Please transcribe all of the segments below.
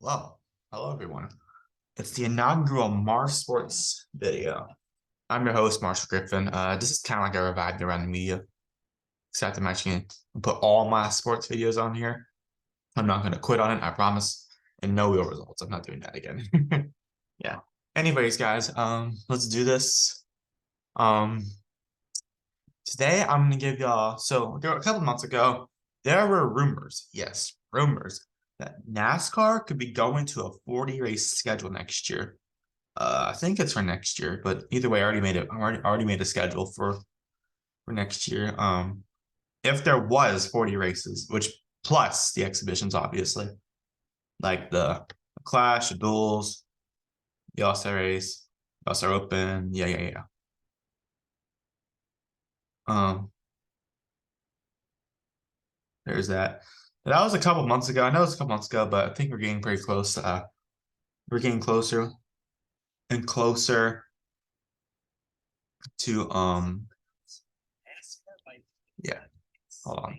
Well, hello everyone. It's the inaugural Mars Sports video. I'm your host, Marshall Griffin. This is kind of like a revive around the media. Except I'm actually going to put all my sports videos on here. I'm not going to quit on it, I promise. And no real results. I'm not doing that again. Yeah. Anyways, guys, let's do this. Um, Today I'm gonna give y'all. So a couple months ago, there were rumors, yes, rumors that NASCAR could be going to a 40 race schedule next year. I think it's for next year, but either way, I already made it. I already made a schedule for next year. If there was 40 races, which plus the exhibitions, obviously, like the Clash, the duels, the All-Star race, the All-Star Open, yeah. Um, there's that. That was a couple months ago. I know it's a couple months ago, but I think we're getting pretty close. We're getting closer and closer to yeah. Hold on.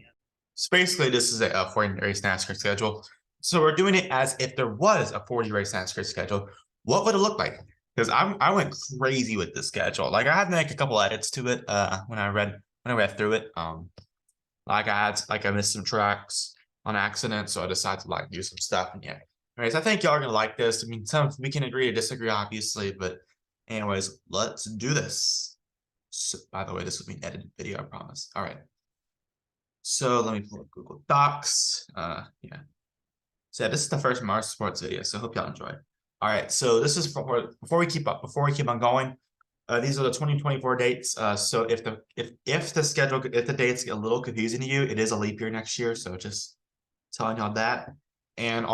So basically, this is a 40 race NASCAR schedule. So we're doing it as if there was a 40 race NASCAR schedule. What would it look like? Because I went crazy with this schedule. Like I had to make a couple edits to it when I read through it. I missed some tracks on accident, so I decided to like do some stuff. And yeah. Anyways, I think y'all are gonna like this. I mean, we can agree to disagree, obviously, but anyways, let's do this. So, by the way, this will be an edited video, I promise. All right. So let me pull up Google Docs. Yeah. So yeah, this is the first Mars Sports video, so I hope y'all enjoy. All right, so this is before we keep on going. These are the 2024 dates. So if the dates get a little confusing to you, it is a leap year next year. So just telling y'all that. And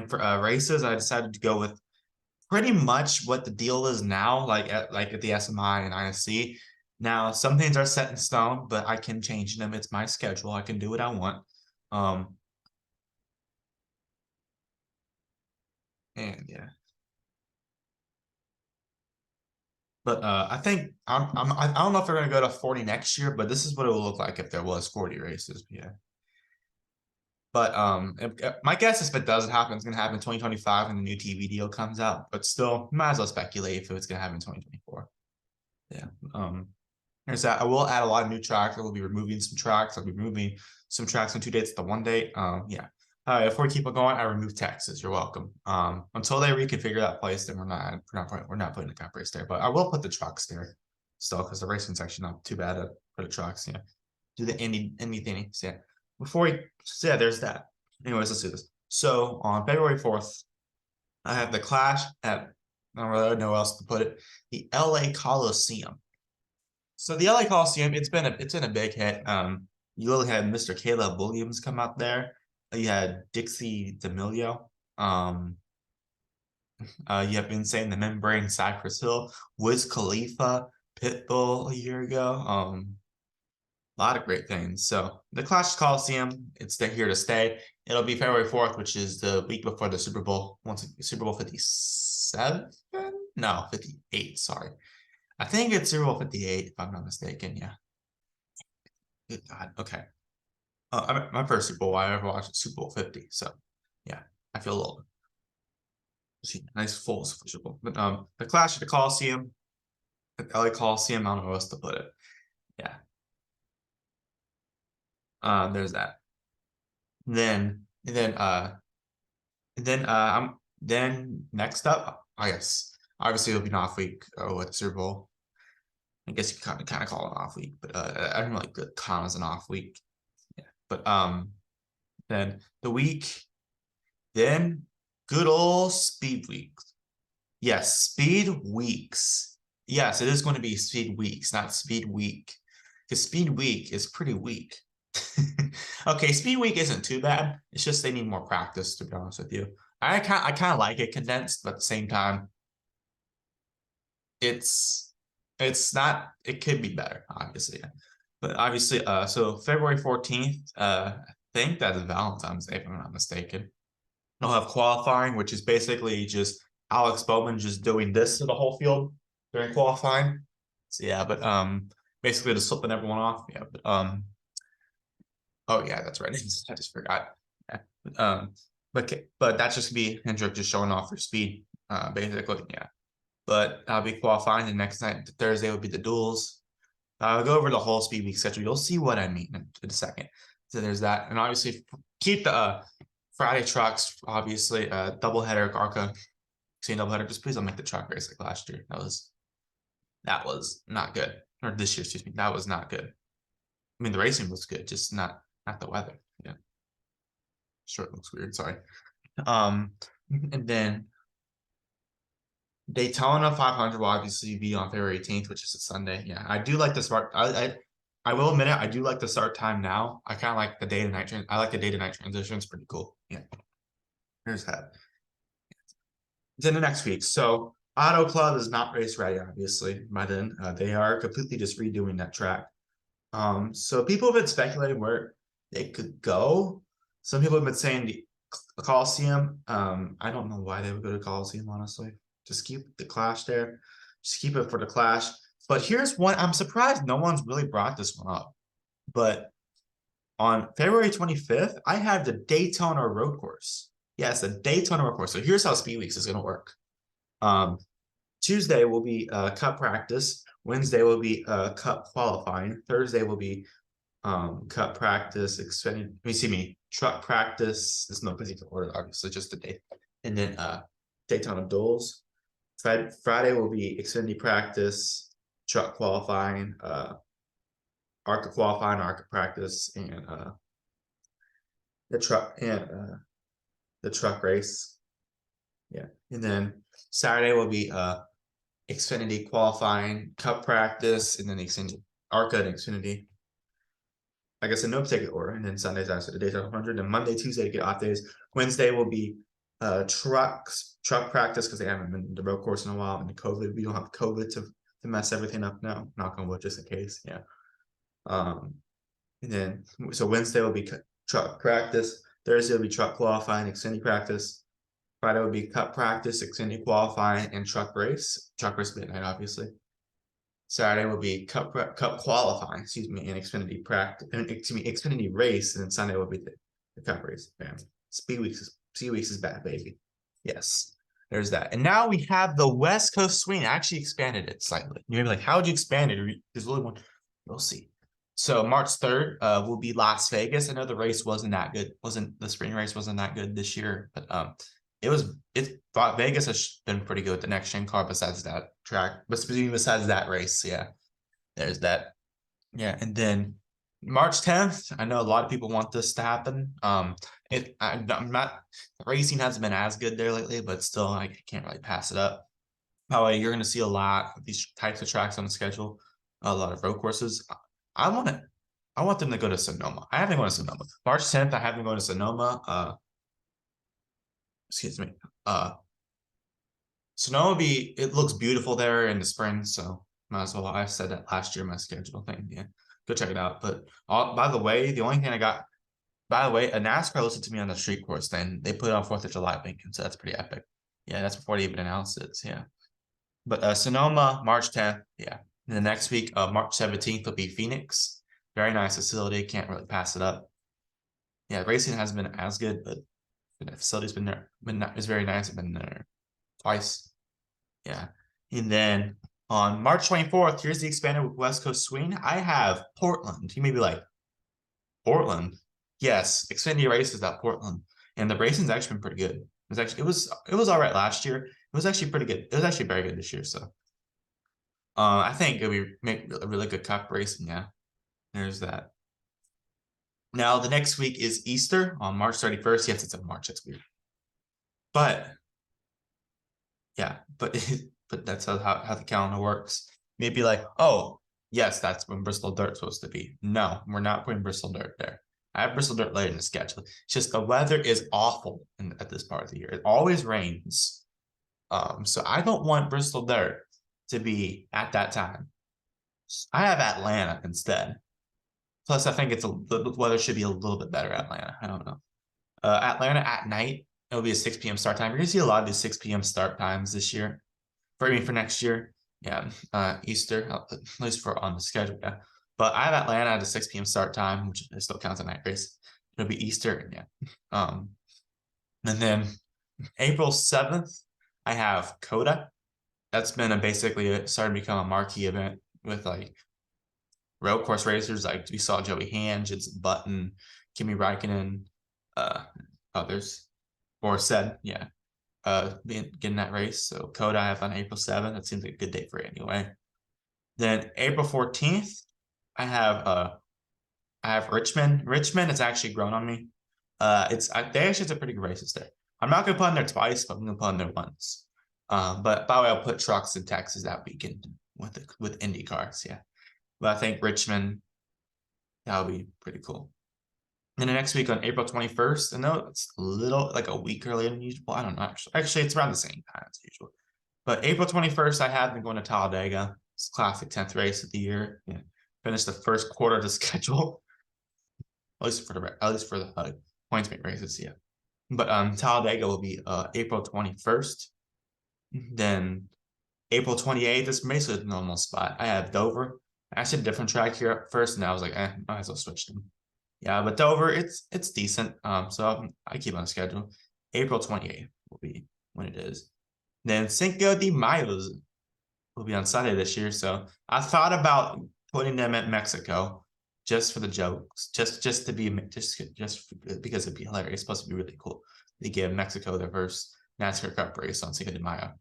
for races, I decided to go with pretty much what the deal is now, like at the SMI and ISC. Now, some things are set in stone, but I can change them. It's my schedule. I can do what I want. And yeah. But I think I don't know if they're gonna go to 40 next year, but this is what it will look like if there was 40 races. Yeah. But my guess is if it doesn't happen, it's gonna happen in 2025 when the new TV deal comes out. But still, might as well speculate if it's gonna happen in 2024. Yeah. There's that. I will add a lot of new tracks. I will be removing some tracks. I'll be removing some tracks on 2 dates to 1 date. Yeah. Before we keep on going, I remove Texas. You're welcome. Until they reconfigure that place, then we're not putting the cup race there. But I will put the trucks there still because the racing's actually not too bad for the trucks. Yeah. Do the anything. So yeah. Yeah, there's that. Anyways, let's do this. So on February 4th, I have the Clash at I don't really know where else to put it. The LA Coliseum. So the LA Coliseum, it's been a big hit. You really had Mr. Caleb Williams come out there. You had Dixie D'Amelio. You have Insane the Membrane, Cypress Hill, Wiz Khalifa, Pitbull a year ago. A lot of great things. So the Clash Coliseum, it's here to stay. It'll be February 4th, which is the week before the Super Bowl. Super Bowl 57? No, 58. Sorry. I think it's Super Bowl 58, if I'm not mistaken. Yeah. Good God. Okay. My first Super Bowl I ever watched was Super Bowl 50. So, yeah, I feel old. Nice full Super Bowl. But the Clash at the Coliseum, the LA Coliseum, I don't know where else to put it. Yeah. There's that. Then next up, I guess obviously it'll be an off week with the Super Bowl. I guess you kind of call it an off week, but I don't really count as an off week. Yeah, but then the week, then good old Speed Week. Yes, Speed Weeks. Yes, it is going to be Speed Weeks, not Speed Week, because Speed Week is pretty weak. Okay, Speed Week isn't too bad. It's just they need more practice, to be honest with you. I kind of like it condensed, but at the same time, it's not. It could be better, obviously. But obviously, so February 14th, I think that's Valentine's Day, if I'm not mistaken. They'll have qualifying, which is basically just Alex Bowman just doing this to the whole field during qualifying. So yeah, but basically just flipping everyone off. Yeah, but oh yeah, that's right. I just forgot. Yeah. But, but that's just gonna be Hendrick just showing off their speed, basically, yeah. But I'll be qualifying. The next night, Thursday, will be the duels. I'll go over the whole speed week schedule. You'll see what I mean in a second. So there's that, and obviously keep the Friday trucks. Obviously, doubleheader, ARCA, saying doubleheader. Just please don't make the truck race like last year. That was not good. Or this year, excuse me. That was not good. I mean, the racing was good, just not the weather. Yeah, sure, it looks weird. Sorry. And then Daytona 500 will obviously be on February 18th, which is a Sunday. Yeah, I do like the start. I will admit it. I do like the start time now. I kind of like the day to night. I like the day to night transition. It's pretty cool. Yeah, here's that. Then the next week. So Auto Club is not race ready, obviously. By then, they are completely just redoing that track. So people have been speculating where they could go. Some people have been saying the Coliseum. I don't know why they would go to Coliseum, honestly. Just keep the Clash there. Just keep it for the Clash. But here's one. I'm surprised no one's really brought this one up. But on February 25th, I have the Daytona Road Course. Yes, the Daytona Road Course. So here's how Speed Weeks is going to work. Tuesday will be Cup practice. Wednesday will be Cup qualifying. Thursday will be Cup practice. Truck practice. There's no particular order, obviously, just the day. And then Daytona duels. Friday will be Xfinity practice, truck qualifying, ARCA qualifying, ARCA practice, and the truck race. Yeah, and then Saturday will be Xfinity qualifying, Cup practice, and then Xfinity ARCA and Xfinity. I guess in no particular order, and then Sunday's after the Daytona 100, and Monday, Tuesday to get off days. Wednesday will be truck practice because they haven't been in the road course in a while, and the COVID. We don't have COVID to mess everything up now. Knock on wood, just in case. Yeah. And then so Wednesday will be truck practice. Thursday will be truck qualifying, Xfinity practice. Friday will be Cup practice, Xfinity qualifying, and truck race. Truck race midnight, obviously. Saturday will be Cup qualifying, and Xfinity practice, Xfinity race, and then Sunday will be the Cup race. Bam. Speed weeks is bad, baby. Yes, there's that. And now we have the West Coast Swing. I actually expanded it slightly. You're gonna be like, how would you expand it? There's only one. We'll see. So March 3rd will be Las Vegas. I know the race wasn't that good. The spring race wasn't that good this year, but Vegas has been pretty good with the next gen car besides that track, but besides that race. Yeah, there's that. Yeah, and then March 10th, I know a lot of people want this to happen. The racing hasn't been as good there lately, but still, I can't really pass it up. Probably you're going to see a lot of these types of tracks on the schedule, a lot of road courses. I want them to go to Sonoma. I have them going to Sonoma. March 10th, I have them going to Sonoma. Excuse me. Sonoma it looks beautiful there in the spring, so might as well. I said that last year, my schedule thing. Yeah, go check it out. But by the way, the only thing I got, by the way, a NASCAR listened to me on the street course. Then they put it on 4th of July weekend, so that's pretty epic. Yeah, that's before they even announced it. Yeah, but Sonoma, March 10th. Yeah, and the next week, March 17th will be Phoenix. Very nice facility. Can't really pass it up. Yeah, racing hasn't been as good, but the facility's been there. It's very nice. I've been there twice. Yeah. And then on March 24th, here's the expanded West Coast Swing. I have Portland. You may be like, Portland? Yes, Xfinity races at Portland. And the racing's actually been pretty good. It was all right last year. It was actually pretty good. It was actually very good this year. So I think it'll make a really good Cup racing. Yeah. There's that. Now the next week is Easter on March 31st. Yes, it's in March. That's weird. But yeah, but that's how the calendar works. Maybe like, oh, yes, that's when Bristol Dirt's supposed to be. No, we're not putting Bristol Dirt there. I have Bristol Dirt later in the schedule. It's just the weather is awful at this part of the year. It always rains. So I don't want Bristol Dirt to be at that time. I have Atlanta instead. Plus, I think the weather should be a little bit better at Atlanta. I don't know. Atlanta at night, it'll be a 6 p.m. start time. You're going to see a lot of these 6 p.m. start times this year. For next year. Yeah, Easter, at least for on the schedule. Yeah. But I have Atlanta at a 6 p.m. start time, which still counts a night race. It'll be Easter. Yeah. And then April 7th, I have Coda. That's been basically starting to become a marquee event with like road course racers. Like we saw Joey Hand, Jensen Button, Kimi Räikkönen, others, or said, yeah, getting that race. So Coda I have on April 7th. That seems like a good date for it anyway. Then April 14th, I have Richmond. Richmond has actually grown on me. They actually have pretty good races there. I'm not gonna put in there twice, but I'm gonna put in there once. But by the way, I'll put trucks in Texas that weekend with Indy cars. Yeah, but I think Richmond, that'll be pretty cool. And the next week on April 21st, I know it's a little like a week earlier than usual. I don't know. Actually, it's around the same time as usual. But April 21st, I have been going to Talladega. It's classic 10th race of the year. Yeah, finished the first quarter of the schedule, at least for the points made races. Yeah, but Talladega will be April 21st. Then April 28th is basically the normal spot. I have Dover. I actually had a different track here at first, and I was like, might as well switch them. Yeah, but Dover, it's decent. So I keep on schedule. April 28th will be when it is. Then Cinco de Mayo will be on Sunday this year. So I thought about putting them at Mexico just for the jokes, just because it'd be hilarious. It's supposed to be really cool. They give Mexico their first NASCAR Cup race on Cinco de Mayo,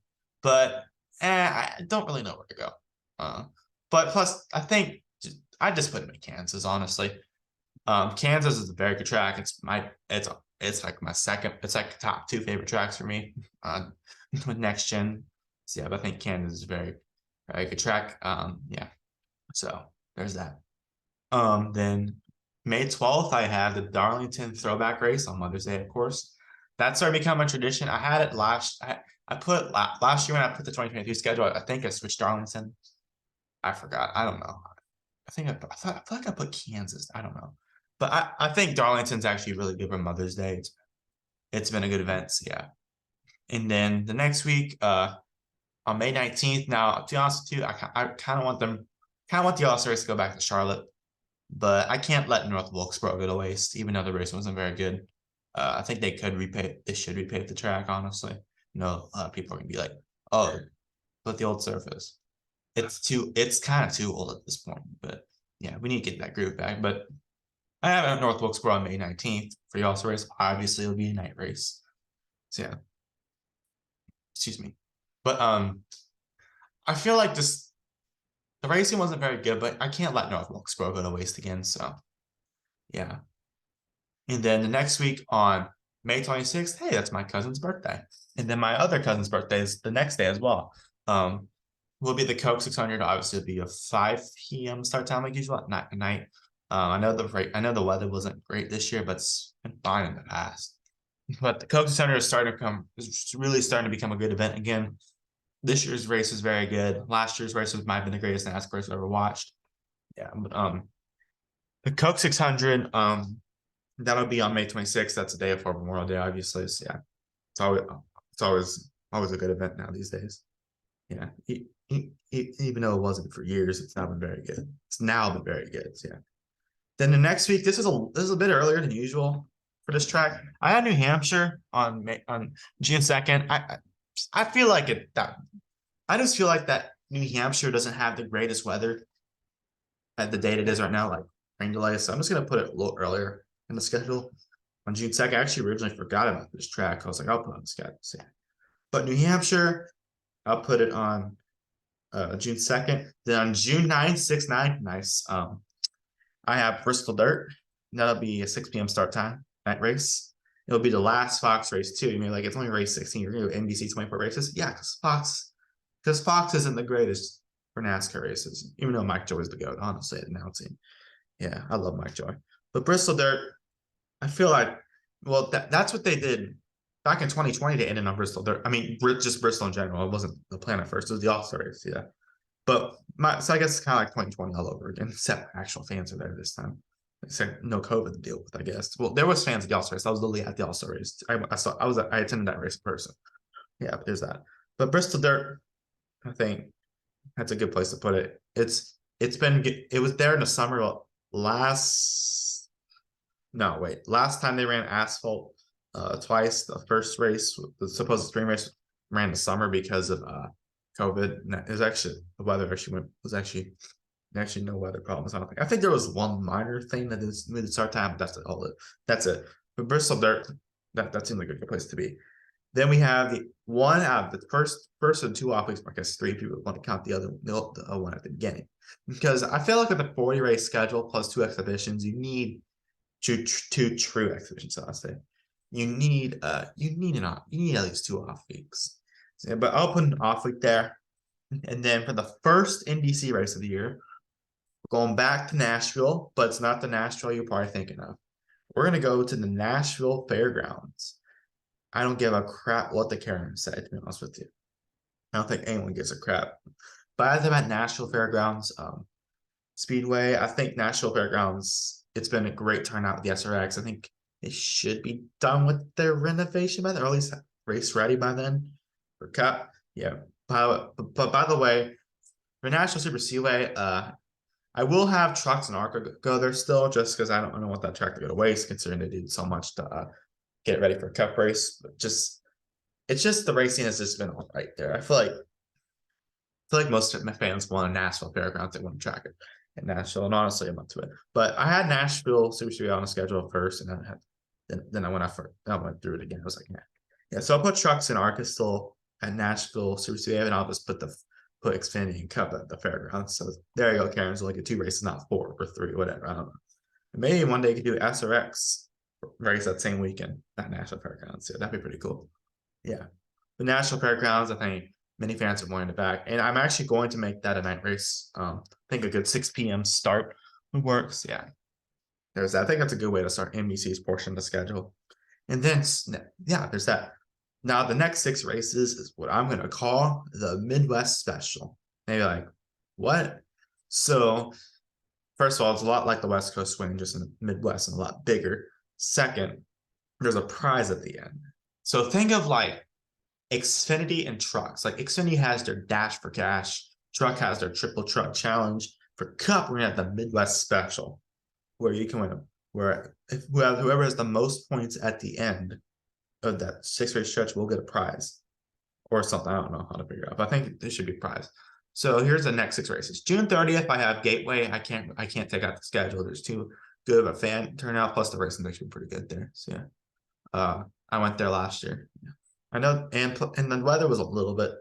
but I don't really know where to go. But plus, I think I just put them in Kansas, honestly. Kansas is a very good track. It's like my second. It's like top 2 favorite tracks for me. With next gen. So yeah, but I think Kansas is a very, very good track. Yeah. So there's that. Then May 12th, I have the Darlington throwback race on Mother's Day, of course. That started becoming a tradition. I had it last year when I put the 2022 schedule. I think I switched Darlington. I forgot. I don't know. I feel like I put Kansas. I don't know. But I think Darlington's actually really good for Mother's Day. It's been a good event. So yeah. And then the next week, on May 19th. Now, to be honest with you, I kind of want the All-Star race to go back to Charlotte, but I can't let North Wilkesboro go to waste, even though the race wasn't very good. I think they should repave the track, honestly. A lot of people are gonna be like, oh, but the old surface. It's kind of too old at this point, but yeah, we need to get that groove back. But I have it at North Wilkesboro on May 19th for the All-Star race. Obviously, it'll be a night race. So yeah. Excuse me. But I feel like the racing wasn't very good, but I can't let North Wilkesboro go to waste again. So yeah. And then the next week on May 26th, hey, that's my cousin's birthday. And then my other cousin's birthday is the next day as well. Will be the Coke 600. Obviously, it'll be a 5 p.m. start time like usual at night. I know the weather wasn't great this year, but it's been fine in the past. But the Coke 600 is really starting to become a good event again. This year's race is very good. Last year's race might have been the greatest NASCAR race I've ever watched. Yeah, but the Coke 600, that'll be on May 26th. That's the day before Memorial Day, obviously. So yeah, it's always a good event now these days. Yeah, even though it wasn't for years, it's now been very good. It's now been very good. So yeah. Then the next week, this is a bit earlier than usual for this track. I had New Hampshire on June 2nd. I feel like I just feel like that New Hampshire doesn't have the greatest weather at the date it is right now, like rain delay. So I'm just gonna put it a little earlier in the schedule on June 2nd. I actually originally forgot about this track. I was like, I'll put it on the schedule. So, but New Hampshire, I'll put it on June 2nd. Then on June 9th, 6-9, nice. I have Bristol Dirt. That'll be a 6 p.m. start time, night race. It'll be the last Fox race too. You mean like it's only race 16. You're gonna go NBC 24 races? Yeah, because Fox isn't the greatest for NASCAR races, even though Mike Joy's the GOAT, honestly, at announcing. Yeah, I love Mike Joy. But Bristol Dirt, I feel like, well, that's what they did back in 2020. They ended on Bristol Dirt. I mean, just Bristol in general. It wasn't the plan at first. It was the All-Star race, yeah. But so I guess it's kind of like 2020 all over again, except actual fans are there this time. Except no COVID to deal with, I guess. Well, there was fans at the All-Star race. I was literally at the All-Star race. I attended that race in person. Yeah, there's that. But Bristol Dirt, I think that's a good place to put it. It was there in the summer last time they ran asphalt. twice. The first race, the supposed spring race, ran in the summer because of COVID. And it was actually the weather was actually no weather problems. I don't think. I think there was one minor thing that is made the start time, but that's all it. That's it. But Bristol, that seems like a good place to be. Then we have the one out of the first of 2 off weeks. I guess 3 people want to count the other one at the beginning, because I feel like with the 40 race schedule plus 2 exhibitions, you need two true exhibitions. I'll say you need at least 2 off weeks. So, but I'll put an off week there, and then for the first NBC race of the year, we're going back to Nashville, but it's not the Nashville you're probably thinking of. We're gonna go to the Nashville Fairgrounds. I don't give a crap what the Karens say, to be honest with you. I don't think anyone gives a crap. But as I'm at Nashville Fairgrounds Speedway, I think Nashville Fairgrounds, it's been a great turnout with the SRX. I think they should be done with their renovation by then, or at least race ready by then for Cup. Yeah. But by the way, for National Super Speedway, I will have trucks and ARCA go there still, just because I don't want that track to go to waste, considering they did so much to get ready for a Cup race. But it's just the racing has just been all right there. I feel like most of my fans want a Nashville Fairgrounds. They want to track it in Nashville, and honestly, I'm up to it. But I had Nashville Super Speedway on the schedule first, and then I went through it again. I was like, yeah. So I'll put trucks and ARCA still at Nashville Super Speedway, and I'll just put Xfinity and Cup at the fairgrounds. So there you go, Karen. So like a 2 races, not 4 or 3, whatever. I don't know. Maybe one day you could do SRX race that same weekend at National Fairgrounds. Yeah, that'd be pretty cool. Yeah. The National Fairgrounds, I think many fans are wanting it back. And I'm actually going to make that a night race. I think a good 6 p.m. start works. Yeah. There's that. I think that's a good way to start NBC's portion of the schedule. And then, yeah, there's that. Now, the next 6 races is what I'm going to call the Midwest Special. Maybe like, what? So, first of all, it's a lot like the West Coast Swing, just in the Midwest and a lot bigger. Second, there's a prize at the end. So think of like Xfinity and trucks. Like Xfinity has their Dash for Cash. Truck has their Triple Truck Challenge. For Cup, we're going to have the Midwest Special, where you can win them. Where whoever has the most points at the end of that 6-race stretch will get a prize or something. I don't know how to figure out, but I think there should be a prize. So here's the next 6 races. June 30th, I have Gateway. I can't take out the schedule. There's too good of a fan turnout, plus the racing actually pretty good there. So yeah, I went there last year. Yeah. I know, and the weather was a little bit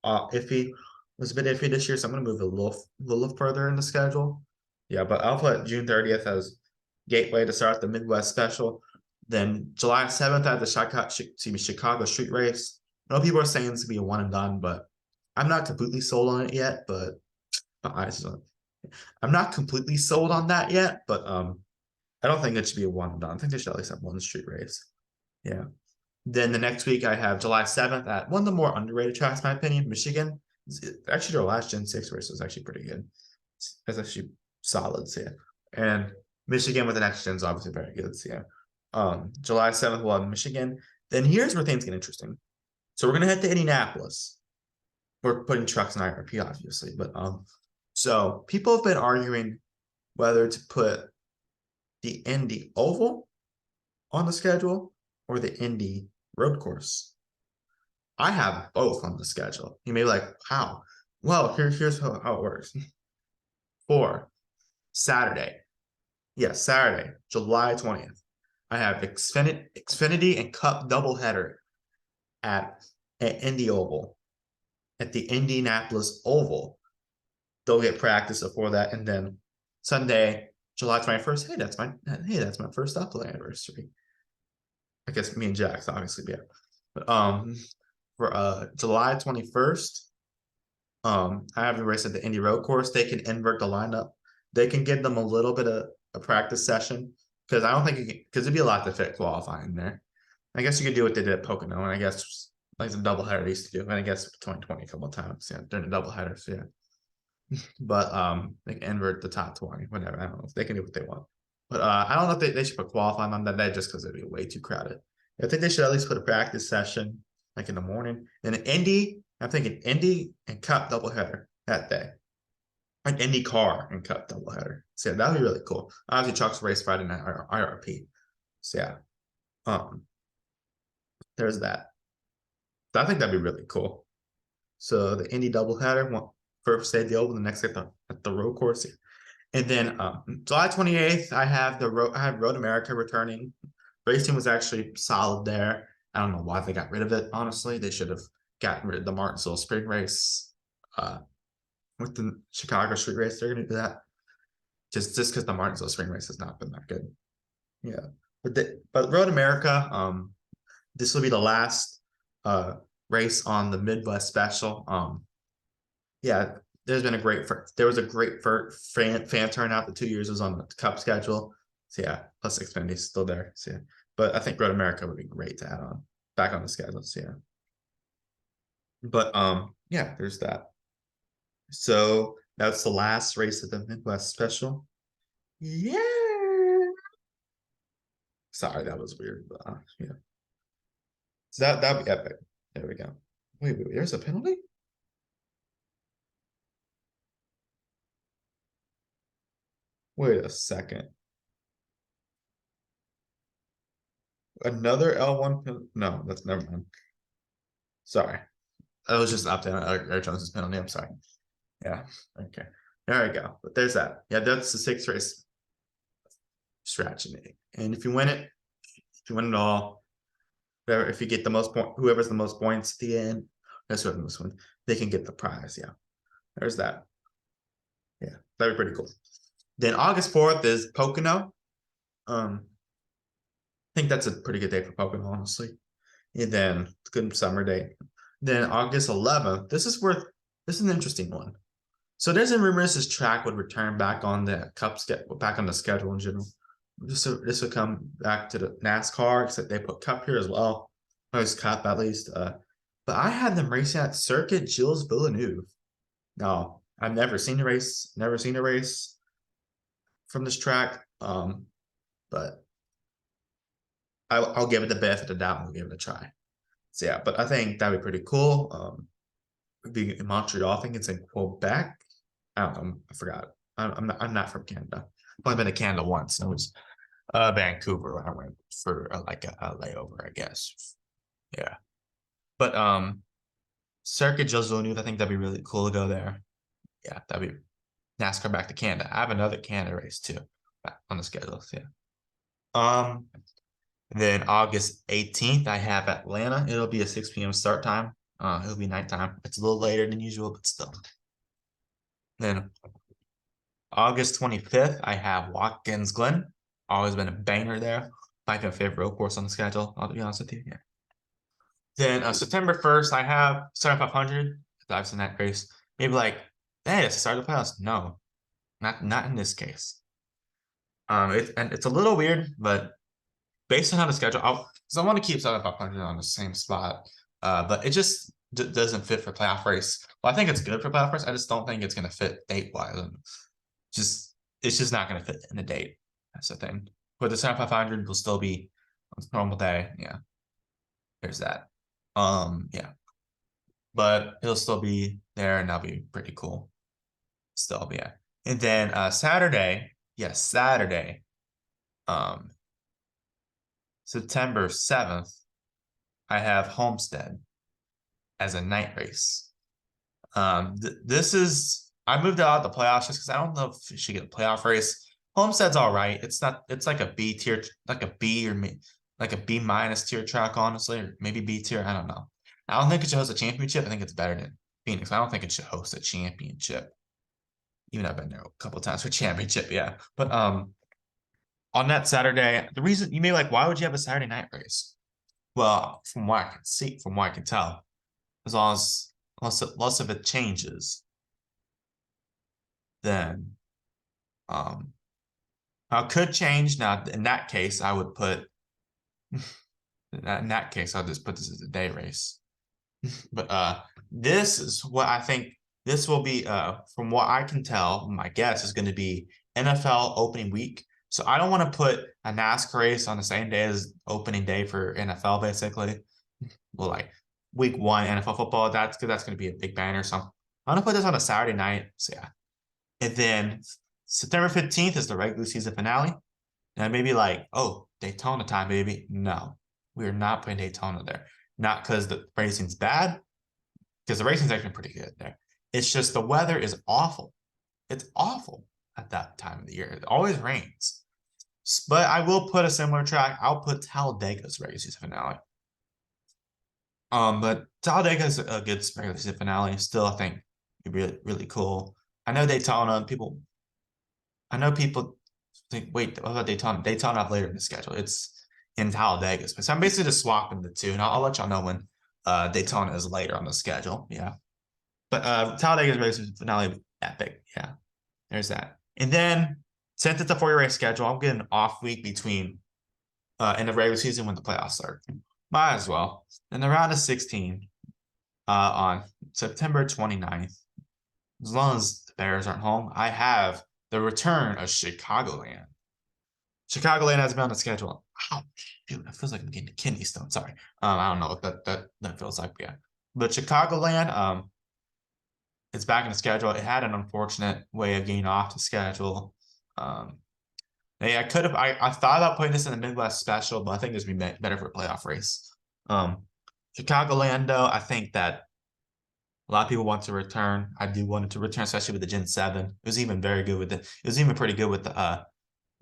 iffy. It was a bit iffy this year, so I'm gonna move a little further in the schedule. Yeah, but I'll put June 30th as Gateway to start the Midwest Special. Then July 7th, I have the Chicago Street Race. I know people are saying it's gonna be a one and done, but I'm not completely sold on it yet. But I'm not completely sold on that yet. But I don't think it should be a one and done. I think they should at least have one street race. Yeah. Then the next week I have July 7th at one of the more underrated tracks, in my opinion, Michigan. Actually, their last Gen 6 race was actually pretty good. It's actually solid, so yeah. And Michigan with the next gen is obviously very good, so yeah. July 7th, we'll have Michigan. Then here's where things get interesting. So we're gonna head to Indianapolis. We're putting trucks in IRP, obviously, but so people have been arguing whether to put the Indy Oval on the schedule or the Indy Road Course. I have both on the schedule. You may be like, how? Well, here's how it works. For Saturday, Saturday, July 20th, I have Xfinity and Cup doubleheader at Indy Oval, at the Indianapolis Oval. They'll get practice before that, and then Sunday, July 21st. Hey, that's my first upload anniversary. I guess me and Jax, obviously, yeah. But for July 21st, I have a race at the Indy Road Course. They can invert the lineup. They can give them a little bit of a practice session, because I don't think because it'd be a lot to fit qualifying there. I guess you could do what they did at Pocono, and I guess like the doubleheader used to do, and I guess 2020 a couple of times, yeah, during the doubleheader, so yeah. But they can invert the top 20, whatever. I don't know if they can do what they want. But I don't know if they should put qualifying on that day, just because it'd be way too crowded. I think they should at least put a practice session like in the morning. Then Indy, I'm thinking Indy and Cup doubleheader that day. Like Indy car and Cup doubleheader. So yeah, that'd be really cool. Obviously, trucks race Friday night IRP. So yeah. Um, there's that. So I think that'd be really cool. So the Indy doubleheader, first day at the Oval, the next at the road course. And then July 28th, I have Road America returning. Racing was actually solid there. I don't know why they got rid of it. Honestly, they should have gotten rid of the Martinsville Spring Race with the Chicago Street Race. They're going to do that just because the Martinsville Spring Race has not been that good. Yeah, but Road America, this will be the last race on the Midwest Special. Yeah, there was a great fan turnout. The 2 years was on the Cup schedule. So yeah, plus Xfinity's still there. So yeah, but I think Road America would be great to add on back on the schedule. So yeah, but yeah, there's that. So that's the last race of the Midwest Special. Yeah. Sorry, that was weird, but yeah. So that'd be epic. There we go. Wait, there's a penalty? Wait a second. Another L1 penalty? No, that's never mind. Sorry. I was just opting on Eric Jones's penalty. I'm sorry. Yeah. Okay. There we go. But there's that. Yeah, that's the 6th race strategy. And if you win it all, if you get the most point, whoever's the most points at the end, that's whoever this one, they can get the prize. Yeah. There's that. Yeah, that'd be pretty cool. Then August 4th is Pocono. I think that's a pretty good day for Pocono, honestly. And then it's a good summer day. Then August 11th, this is an interesting one. So there's a rumor this track would return back on the back on the schedule in general. This would come back to the NASCAR, except they put Cup here as well. Or it's Cup at least. But I had them racing at Circuit Gilles Villeneuve. Now, I've never seen a race from this track. But I'll give it the benefit of the doubt and we'll give it a try. So yeah, but I think that'd be pretty cool. Being in Montreal, I think it's in Quebec. I don't know. I forgot. I'm not from Canada. I've only been to Canada once. And it was Vancouver when I went for a layover, I guess. Yeah. But Circuit Gilles Villeneuve, I think that'd be really cool to go there. Yeah, that'd be NASCAR back to Canada. I have another Canada race too on the schedule. So yeah. Then August 18th, I have Atlanta. It'll be a 6 p.m. start time. It'll be nighttime. It's a little later than usual, but still. Then August 25th, I have Watkins Glen. Always been a banger there. My favorite road course on the schedule, I'll be honest with you. Yeah. Then September 1st, I have 7500. I've seen that race. Maybe like, hey, it's the start of the playoffs. No, not in this case. It's a little weird, but based on how the schedule, because I want to keep 7500 on the same spot, but it just doesn't fit for playoff race. Well, I think it's good for playoff race. I just don't think it's going to fit date-wise. It's just not going to fit in the date. That's the thing. But the 7500 will still be on a normal day. Yeah. There's that. Yeah. But it'll still be there and that'll be pretty cool. Still, yeah. And then Saturday, yes, Saturday, September 7th, I have Homestead as a night race. This is, I moved out of the playoffs just because I don't know if you should get a playoff race. Homestead's all right. It's like a B tier, like a B or like a B minus tier track, honestly, or maybe B tier. I don't know. I don't think it should host a championship. I think it's better than Phoenix. I don't think it should host a championship. Even I've been there a couple of times for championship, yeah. But on that Saturday, the reason you may like, why would you have a Saturday night race? Well, from what I can see, from what I can tell, as long as less of it changes, then I could change. Now, in that case, I would put in that case, I'll just put this as a day race. But this is what I think this will be, from what I can tell, my guess is going to be NFL opening week. So I don't want to put a NASCAR race on the same day as opening day for NFL, basically. Well, like week 1 NFL football, that's going to be a big banner. So I'm going to put this on a Saturday night. So yeah. And then September 15th is the regular season finale. And maybe like, oh, Daytona time, baby. No, we are not putting Daytona there. Not because the racing's bad, because the racing's actually pretty good there. It's just the weather is awful. It's awful at that time of the year. It always rains. But I will put a similar track. I'll put Talladega's regular season finale. But Talladega is a good regular season finale. Still, I think it'd be really, really cool. I know Daytona people. I know people think, wait, what about Daytona? Daytona up later in the schedule. It's in Talladega. So I'm basically just swapping the two, and I'll let y'all know when Daytona is later on the schedule. Yeah. But Talladega's regular season finale epic. Yeah. There's that. And then since it's a 4-race schedule, I'm getting an off week between in the regular season when the playoffs start. Might as well. In the round of 16 on September 29th, as long as the Bears aren't home, I have the return of Chicagoland. Chicagoland has been on the schedule. Ouch, dude, it feels like I'm getting a kidney stone. Sorry. I don't know what that feels like. Yeah. But Chicagoland, it's back in the schedule. It had an unfortunate way of getting off the schedule. Yeah, I thought about putting this in the Midwest special, but I think this would be better for a playoff race. Chicagoland, though, I think that a lot of people want to return. I do want it to return, especially with the Gen 7. It was even very good with it was even pretty good with the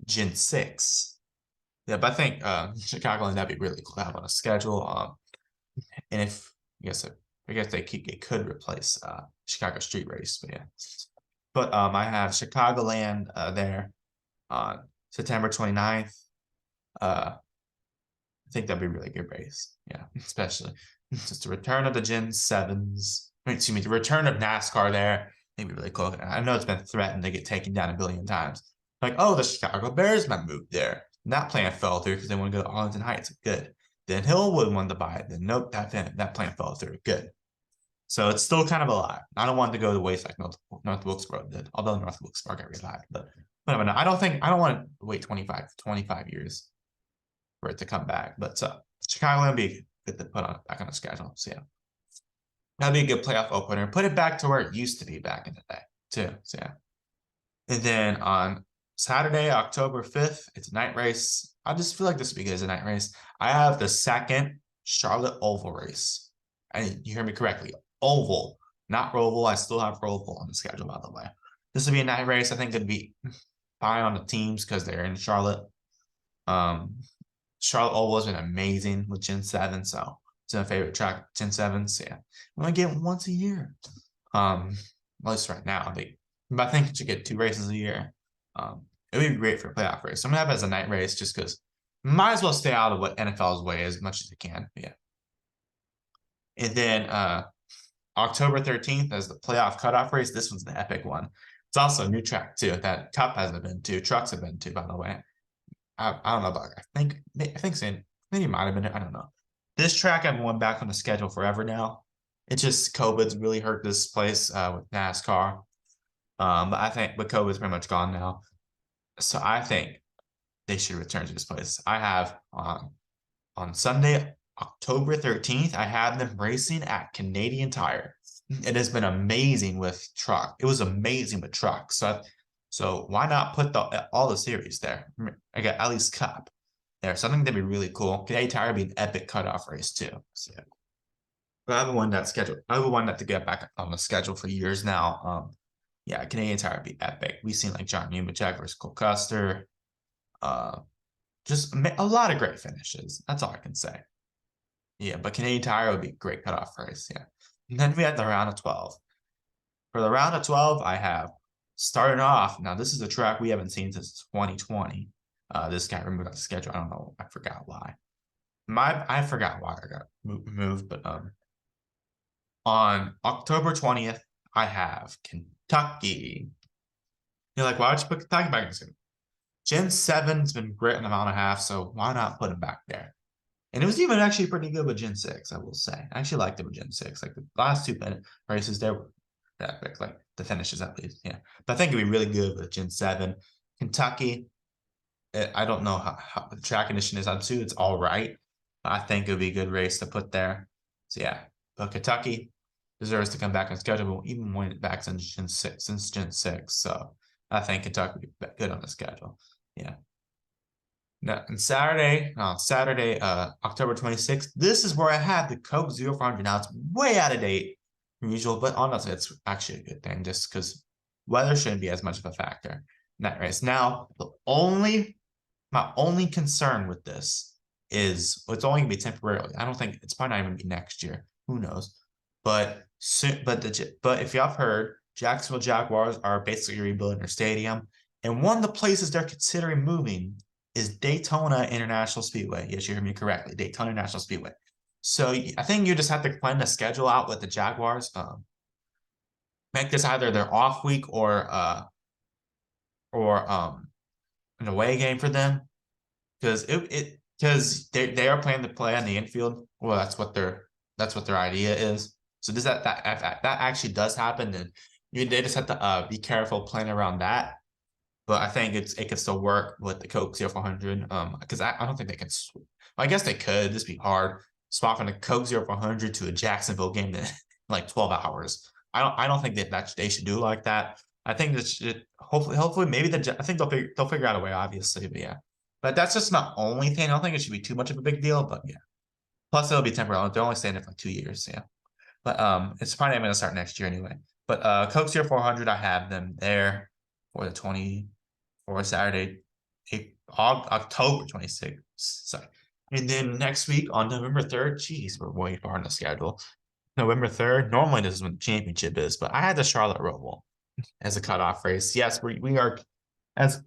Gen 6. Yeah, but I think Chicagoland, that'd be really cool to have on a schedule. And if I guess it could replace Chicago Street Race, but yeah. But I have Chicagoland there on September 29th. I think that'd be a really good race. Yeah, especially just the return of the Gen 7s. Excuse me, the return of NASCAR there. I think it'd be really cool. I know it's been threatened to get taken down a billion times. Like, oh, the Chicago Bears might move there. And that plan fell through because they want to go to Arlington Heights. Good. Then Hillwood wanted to buy it. Then nope, that plan fell through. Good. So it's still kind of a lot. I don't want it to go to waste like North Wilkesboro did, although North Wilkesboro got revived. But whatever. I don't want to wait 25 years for it to come back. But Chicago would be good to put back on the schedule. So yeah, that'd be a good playoff opener. Put it back to where it used to be back in the day too. So yeah. And then on Saturday, October 5th, it's a night race. I just feel like this would be good as a night race. I have the second Charlotte Oval race. And you hear me correctly. Oval, not Roval. I still have Roval on the schedule, by the way. This would be a night race. I think it'd be fine on the teams because they're in Charlotte. Charlotte Oval has been amazing with Gen 7, so it's my favorite track, Gen 7. So yeah, we only get once a year. At least right now. But I think it should get 2 races a year. It would be great for a playoff race. So I'm gonna have it as a night race just because might as well stay out of what NFL's way as much as you can. Yeah. And then October 13th as the playoff cutoff race. This one's the epic one. It's also a new track too that Cup hasn't been to. Trucks have been to, by the way. I don't know about it. I think so. Maybe might have been it. I don't know. This track I've went back on the schedule forever now. It's just COVID's really hurt this place with NASCAR. But COVID's pretty much gone now. So I think they should return to this place. I have on Sunday, October 13th, I have them racing at Canadian Tire. It has been amazing with truck. It was amazing with trucks. So why not put all the series there? I got at least Cup there. So I think that'd be really cool. Canadian Tire would be an epic cutoff race too. So, but I haven't won that schedule. I haven't won that to get back on the schedule for years now. Yeah, Canadian Tire would be epic. We've seen like John Nemechek versus Cole Custer. Just a lot of great finishes. That's all I can say. Yeah, but Canadian Tire would be a great cutoff race. Yeah. And then we have the round of 12. For the round of 12, I have starting off. Now, this is a track we haven't seen since 2020. This got removed off the schedule. I don't know. I forgot why. I forgot why I got moved, but on October 20th, I have Kentucky. You're like, why would you put Kentucky back in the schedule? Gen 7's been great in a mile and a half, so why not put him back there? And it was even actually pretty good with Gen 6, I will say. I actually liked it with Gen 6. Like the last 2 races, they were epic, like the finishes at least. Yeah. But I think it'd be really good with Gen 7. Kentucky, I don't know how the track condition is. I'm assuming it's all right. I think it would be a good race to put there. So yeah. But Kentucky deserves to come back on schedule, even when it back since Gen 6. So I think Kentucky would be good on the schedule. Yeah. Now, on Saturday, October 26th, this is where I have the Coke 0400. Now, it's way out of date from usual, but honestly, it's actually a good thing just because weather shouldn't be as much of a factor in that race. Now, my only concern with this is it's only going to be temporarily. I don't think it's probably not even be next year. Who knows? But if y'all have heard, Jacksonville Jaguars are basically rebuilding their stadium, and one of the places they're considering moving is Daytona International Speedway. Yes, you heard me correctly, Daytona International Speedway. So I think you just have to plan the schedule out with the Jaguars. Make this either their off week or an away game for them because they are planning to play on the infield. Well, that's what their idea is. So does that if that actually does happen, then they just have to be careful playing around that. But I think it can still work with the Coke 0400. Because I don't think they can. I guess they could. This be hard. Swap from the Coke 0400 to a Jacksonville game in like 12 hours. I don't think that they should do like that. I think that should hopefully maybe I think they'll figure out a way, obviously, but yeah. But that's just my only thing. I don't think it should be too much of a big deal, but yeah. Plus it'll be temporary. They're only staying there for like 2 years, yeah. But it's probably not gonna start next year anyway. But Coke 0400, I have them there for the 20 for Saturday, October 26th. Sorry. And then next week on November 3rd, geez, we're way far in the schedule. November 3rd, normally this is when the championship is, but I had the Charlotte Roval as a cutoff race. Yes, we are as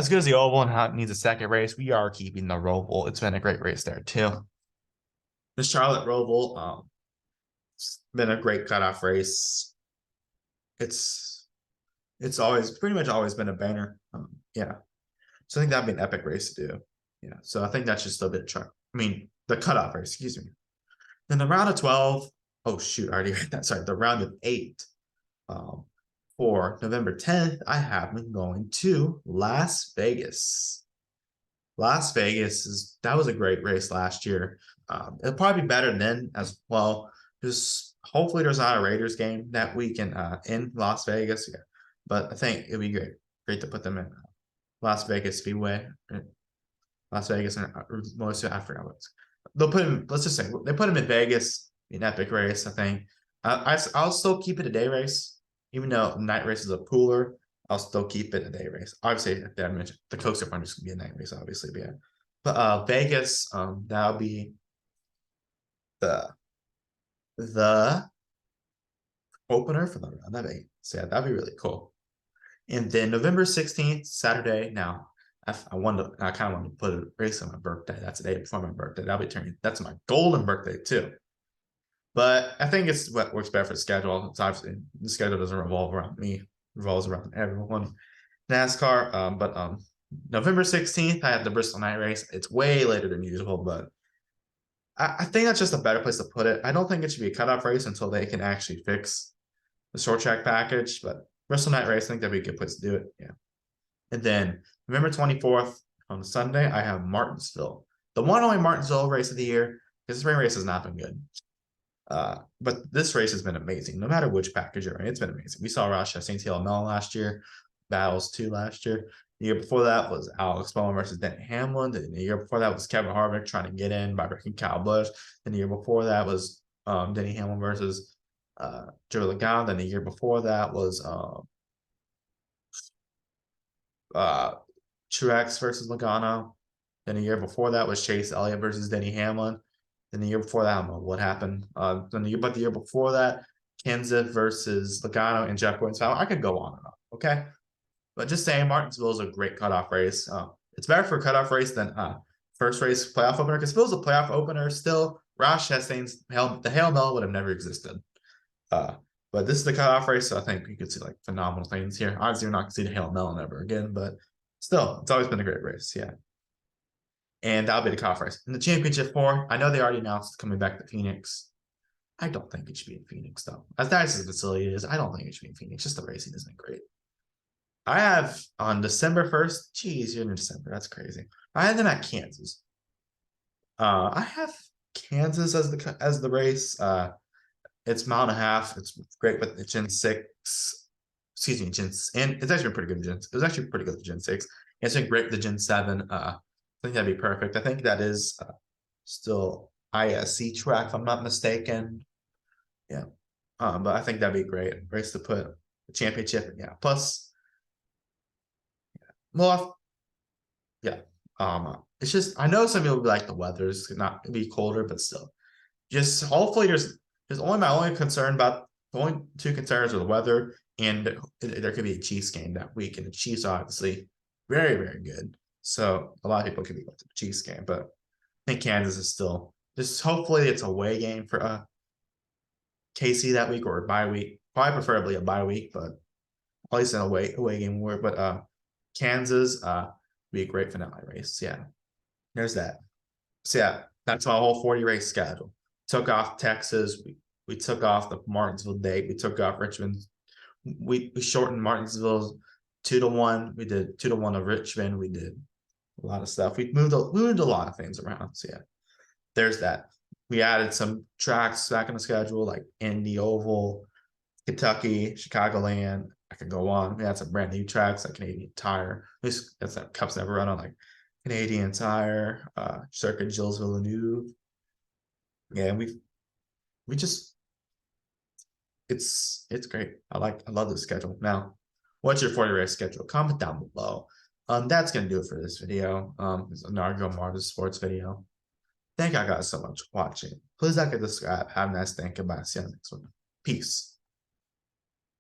good as the Oval and how it needs a second race. We are keeping the Roval. It's been a great race there too. The Charlotte Roval, it's been a great cutoff race. It's always pretty much always been a banner. Yeah. So I think that'd be an epic race to do. Yeah. So I think that's just a bit chart. I mean, the cutoff race, excuse me. Then the round of 12. Oh shoot, I already read that. Sorry, the round of 8. For November 10th, I have been going to Las Vegas. Las Vegas that was a great race last year. It'll probably be better then as well. Just hopefully there's not a Raiders game that week in Las Vegas. Yeah. But I think it'd be great to put them in Las Vegas Speedway, Las Vegas, and most I forgot what they'll put him. Let's just say they put him in Vegas, an epic race. I think I'll still keep it a day race, even though night race is a cooler. I'll still keep it a day race. Obviously, I mentioned the Coke 0400 is gonna be a night race, obviously, but yeah. But Vegas, that'll be the opener for the round of 8. So yeah, that'd be really cool. And then November 16th, Saturday. Now, I kind of wanted to put a race on my birthday. That's the day before my birthday. That's my golden birthday too. But I think it's what works better for the schedule. It's obviously the schedule doesn't revolve around me, it revolves around everyone. NASCAR, but November 16th, I have the Bristol night race. It's way later than usual, but I think that's just a better place to put it. I don't think it should be a cutoff race until they can actually fix the short track package, but Bristol night race, I think that'd be a good place to do it. Yeah. And then November 24th on Sunday, I have Martinsville, the one only Martinsville race of the year, because this race has not been good. But this race has been amazing. No matter which package you're in, it's been amazing. We saw Ross Chastain's Mel last year, Battles 2 last year. The year before that was Alex Bowman versus Denny Hamlin. The year before that was Kevin Harvick trying to get in by breaking Kyle Busch. And the year before that was Denny Hamlin versus Joe Logano. Then the year before that was Truex versus Logano. Then the year before that was Chase Elliott versus Denny Hamlin. Then the year before that, I don't know what happened. Then the year before that, Kenseth versus Logano and Jeff Gordon. So I could go on and on. Okay. But just saying, Martinsville is a great cutoff race. It's better for a cutoff race than first race playoff opener. Because if it was a playoff opener, still Ross Chastain's the Hail Mel would have never existed. But this is the cutoff race, so I think you could see like phenomenal things here. Obviously, you're not gonna see the Hail Melon ever again, but still, it's always been a great race, yeah. And that'll be the cutoff race. In the championship 4, I know they already announced coming back to Phoenix. I don't think it should be in Phoenix, though. As nice as the facility is, I don't think it should be in Phoenix. Just the racing isn't great. I have on December 1st. Geez, you're in December. That's crazy. I have them at Kansas. I have Kansas as the race. It's mile and a half. It's great with the Gen 6. Excuse me, and it's actually pretty good. It was actually pretty good with Gen 6. It's a great the Gen 7. I think that'd be perfect. I think that is still ISC track, if I'm not mistaken. Yeah. But I think that'd be great race to put the championship. Yeah. Plus, well, yeah. It's just I know some people be like the weather's not be colder, but still, just hopefully there's only my only concern about the only two concerns are the weather and there could be a Chiefs game that week, and the Chiefs are obviously very very good. So a lot of people could be going to the Chiefs game, but I think Kansas is still just hopefully it's a away game for KC that week or a bye week. Probably preferably a bye week, but at least an away game where. But Kansas be a great finale race. Yeah, there's that. So yeah, that's my whole 40 race schedule. Took off Texas. We took off the Martinsville date. We took off Richmond. We shortened Martinsville 2-1. We did 2-1 of Richmond. We did a lot of stuff. We moved a lot of things around. So yeah, there's that. We added some tracks back in the schedule, like Indy Oval, Kentucky, Chicagoland. I could go on. We had some brand new tracks like Canadian Tire. This that's that Cup's never run on, like Canadian Tire, Circuit Gilles Villeneuve. Yeah, we just it's great. I love the schedule. Now, what's your 40 race schedule? Comment down below. That's gonna do it for this video. It's an Nargo Marvis Sports video. Thank you guys so much for watching. Please like and subscribe. Have a nice day. Goodbye. See you on the next one. Peace.